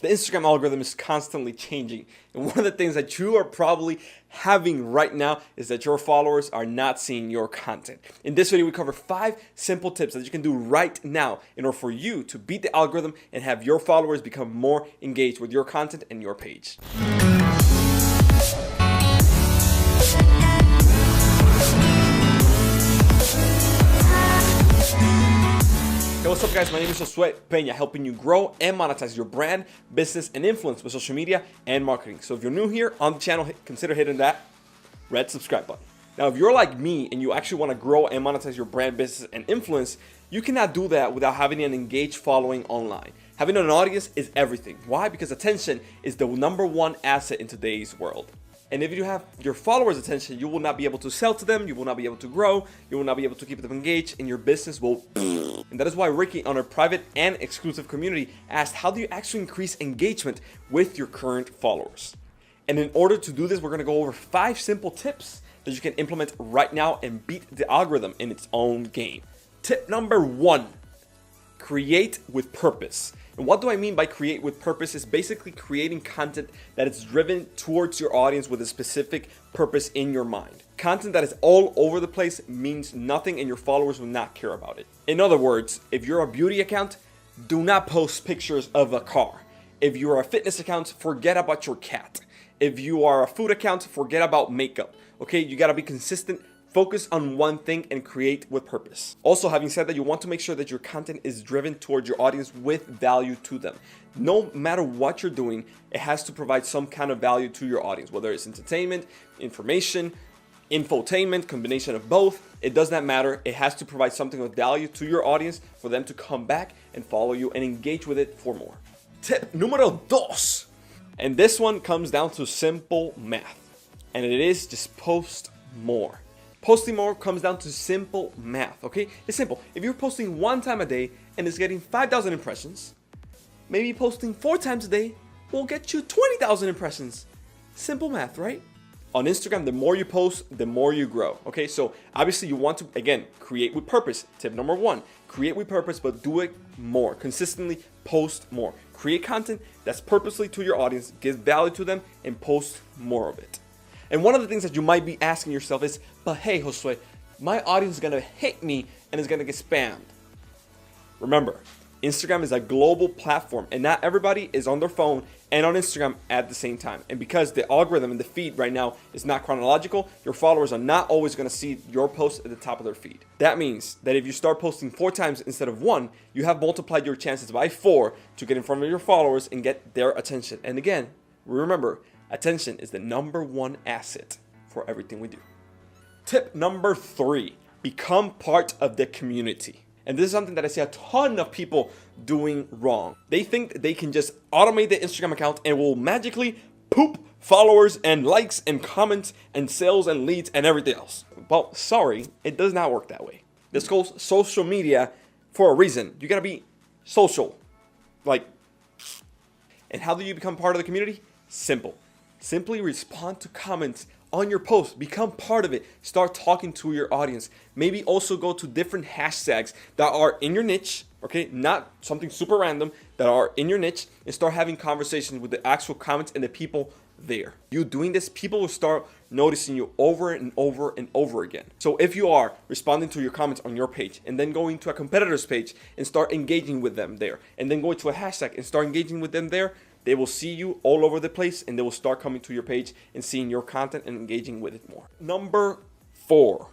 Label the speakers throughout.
Speaker 1: The Instagram algorithm is constantly changing, and one of the things that you are probably having right now is that your followers are not seeing your content. In this video, we cover 5 simple tips that you can do right now in order for you to beat the algorithm and have your followers become more engaged with your content and your page. Hey, what's up guys, my name is Josue Pena, helping you grow and monetize your brand, business, and influence with social media and marketing. So if you're new here on the channel, consider hitting that red subscribe button. Now, if you're like me and you actually want to grow and monetize your brand, business, and influence, you cannot do that without having an engaged following online. Having an audience is everything. Why? Because attention is the #1 asset in today's world. And if you have your followers' attention, you will not be able to sell to them, you will not be able to grow, you will not be able to keep them engaged, and your business will. And that is why Ricky, on our private and exclusive community, asked, how do you actually increase engagement with your current followers? And in order to do this, we're going to go over 5 simple tips that you can implement right now and beat the algorithm in its own game. Tip number 1, create with purpose. And what do I mean by create with purpose? Is basically creating content that is driven towards your audience with a specific purpose in your mind. Content that is all over the place means nothing and your followers will not care about it. In other words, if you're a beauty account, do not post pictures of a car. If you're a fitness account, forget about your cat. If you are a food account, forget about makeup. Okay, you gotta be consistent. Focus on one thing and create with purpose. Also, having said that, you want to make sure that your content is driven towards your audience with value to them. No matter what you're doing, it has to provide some kind of value to your audience, whether it's entertainment, information, infotainment, combination of both. It does not matter. It has to provide something of value to your audience for them to come back and follow you and engage with it for more. Tip numero 2. And this one comes down to simple math. And it is just post more. Posting more comes down to simple math, okay? It's simple. If you're posting 1 time a day and it's getting 5,000 impressions, maybe posting 4 times a day will get you 20,000 impressions. Simple math, right? On Instagram, the more you post, the more you grow, okay? So obviously you want to, again, create with purpose. Tip number 1, create with purpose, but do it more. Consistently post more. Create content that's purposely to your audience, give value to them, and post more of it. And one of the things that you might be asking yourself is, but hey, Josue, my audience is going to hate me and is going to get spammed. Remember, Instagram is a global platform and not everybody is on their phone and on Instagram at the same time. And because the algorithm and the feed right now is not chronological, your followers are not always going to see your post at the top of their feed. That means that if you start posting 4 times instead of 1, you have multiplied your chances by 4 to get in front of your followers and get their attention. And again, remember, attention is the #1 asset for everything we do. Tip number 3, become part of the community. And this is something that I see a ton of people doing wrong. They think that they can just automate the Instagram account and will magically poop followers and likes and comments and sales and leads and everything else. Well, sorry, it does not work that way. This calls social media for a reason. You gotta be social. And how do you become part of the community? Simple. Simply respond to comments on your post. Become part of it. Start talking to your audience. Maybe also go to different hashtags that are in your niche, okay? Not something super random, that are in your niche, and start having conversations with the actual comments and the people there. You doing this, people will start noticing you over and over and over again. So if you are responding to your comments on your page and then going to a competitor's page and start engaging with them there, and then going to a hashtag and start engaging with them there, they will see you all over the place and they will start coming to your page and seeing your content and engaging with it more. Number 4,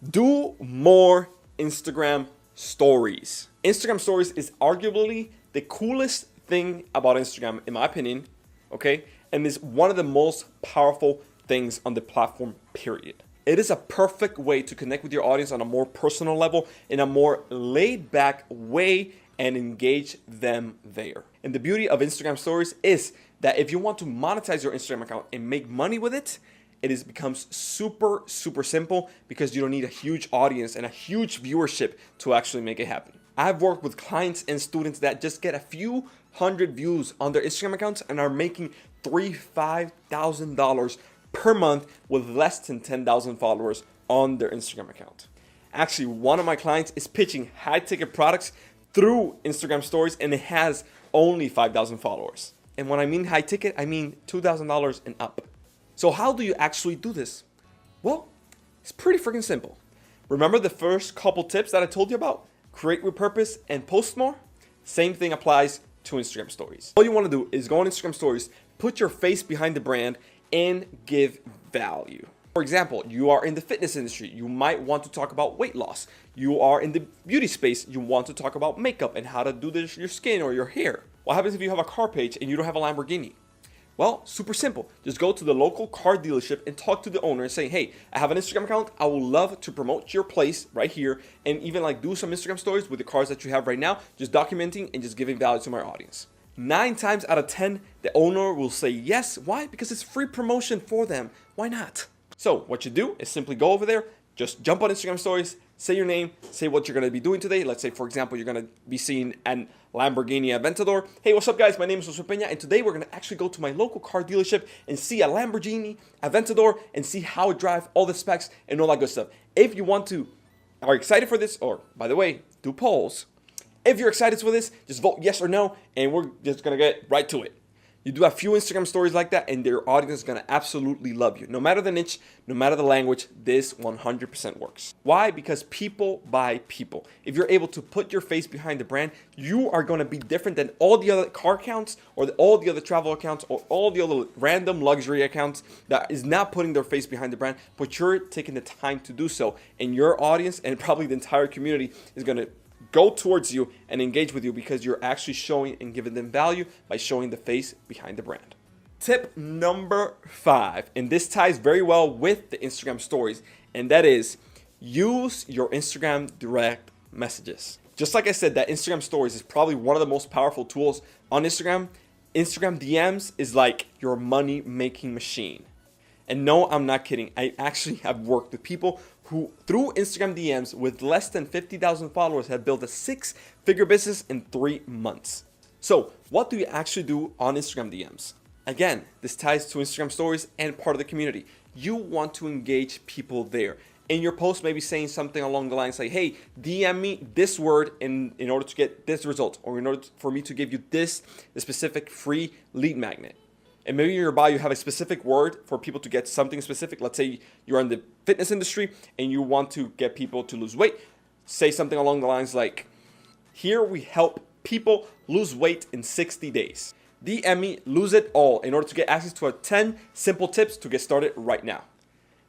Speaker 1: do more Instagram stories. Instagram stories is arguably the coolest thing about Instagram, in my opinion, okay? And is one of the most powerful things on the platform, period. It is a perfect way to connect with your audience on a more personal level, in a more laid back way, and engage them there. And the beauty of Instagram stories is that if you want to monetize your Instagram account and make money with it, becomes super simple because you don't need a huge audience and a huge viewership to actually make it happen. I've worked with clients and students that just get a few hundred views on their Instagram accounts and are making $3,000-$5,000 per month with less than 10,000 followers on their Instagram account. Actually, one of my clients is pitching high ticket products through Instagram stories and it has only 5,000 followers. And when I mean high ticket, I mean $2,000 and up. So how do you actually do this? Well, it's pretty freaking simple. Remember the first couple tips that I told you about? Create with purpose and post more? Same thing applies to Instagram stories. All you want to do is go on Instagram stories, put your face behind the brand, and give value. For example, you are in the fitness industry, you might want to talk about weight loss. You are in the beauty space, you want to talk about makeup and how to do this your skin or your hair. What happens if you have a car page and you don't have a Lamborghini? Well, super simple. Just go to the local car dealership and talk to the owner and say, hey, I have an Instagram account. I would love to promote your place right here and even like do some Instagram stories with the cars that you have right now, just documenting and just giving value to my audience. 9 times out of 10, the owner will say yes. Why? Because it's free promotion for them. Why not? So what you do is simply go over there, just jump on Instagram stories, say your name, say what you're going to be doing today. Let's say, for example, you're going to be seeing an Lamborghini Aventador. Hey, what's up, guys? My name is Josue Pena, and today we're going to actually go to my local car dealership and see a Lamborghini Aventador and see how it drives, all the specs, and all that good stuff. If you are excited for this, or by the way, do polls. If you're excited for this, just vote yes or no, and we're just going to get right to it. You do a few Instagram stories like that, and their audience is going to absolutely love you. No matter the niche, no matter the language, this 100% works. Why? Because people buy people. If you're able to put your face behind the brand, you are going to be different than all the other car accounts or all the other travel accounts or all the other random luxury accounts that is not putting their face behind the brand, but you're taking the time to do so. And your audience and probably the entire community is going to go towards you and engage with you because you're actually showing and giving them value by showing the face behind the brand. Tip number 5, and this ties very well with the Instagram stories, and that is use your Instagram direct messages. Just like I said, that Instagram stories is probably one of the most powerful tools on Instagram. Instagram DMs is like your money making machine. And no, I'm not kidding. I actually have worked with people who, through Instagram DMs with less than 50,000 followers, have built a 6-figure business in 3 months. So what do you actually do on Instagram DMs? Again, this ties to Instagram stories and part of the community. You want to engage people there. In your post, maybe saying something along the lines like, hey, DM me this word in order to get this result, or in order for me to give you the specific free lead magnet. And maybe in your bio, you have a specific word for people to get something specific. Let's say you're in the fitness industry and you want to get people to lose weight. Say something along the lines like, here we help people lose weight in 60 days. DM me, lose it all, in order to get access to 10 simple tips to get started right now.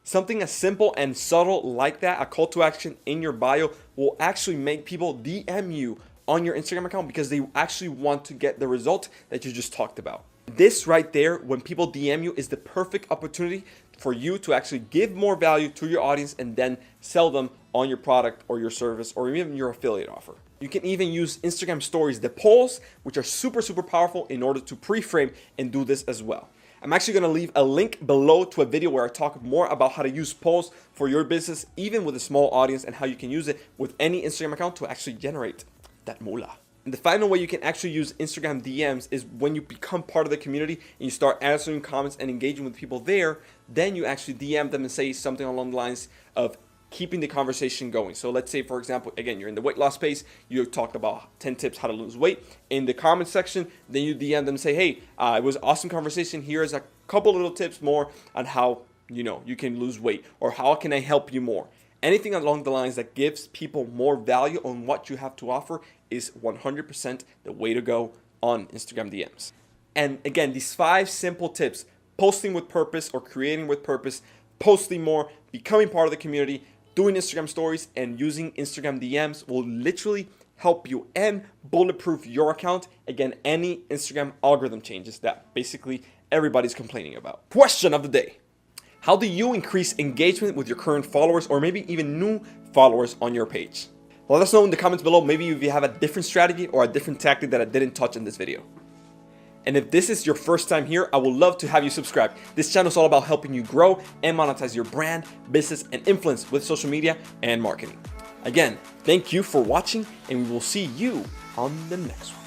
Speaker 1: Something as simple and subtle like that, a call to action in your bio, will actually make people DM you on your Instagram account because they actually want to get the result that you just talked about. This right there, when people DM you, is the perfect opportunity for you to actually give more value to your audience and then sell them on your product or your service or even your affiliate offer. You can even use Instagram stories, the polls, which are super, super powerful in order to pre-frame and do this as well. I'm actually going to leave a link below to a video where I talk more about how to use polls for your business, even with a small audience, and how you can use it with any Instagram account to actually generate that moolah. And the final way you can actually use Instagram DMs is when you become part of the community and you start answering comments and engaging with people there, then you actually DM them and say something along the lines of keeping the conversation going. So let's say, for example, again, you're in the weight loss space, you talked about 10 tips how to lose weight. In the comment section, then you DM them and say, hey, it was an awesome conversation. Here's a couple little tips more on how you can lose weight, or how can I help you more. Anything along the lines that gives people more value on what you have to offer is 100% the way to go on Instagram DMs. And again, these 5 simple tips, posting with purpose or creating with purpose, posting more, becoming part of the community, doing Instagram stories, and using Instagram DMs will literally help you and bulletproof your account against any Instagram algorithm changes that basically everybody's complaining about. Question of the day. How do you increase engagement with your current followers or maybe even new followers on your page? Let us know in the comments below, maybe if you have a different strategy or a different tactic that I didn't touch in this video. And if this is your first time here, I would love to have you subscribe. This channel is all about helping you grow and monetize your brand, business, and influence with social media and marketing. Again, thank you for watching, and we will see you on the next one.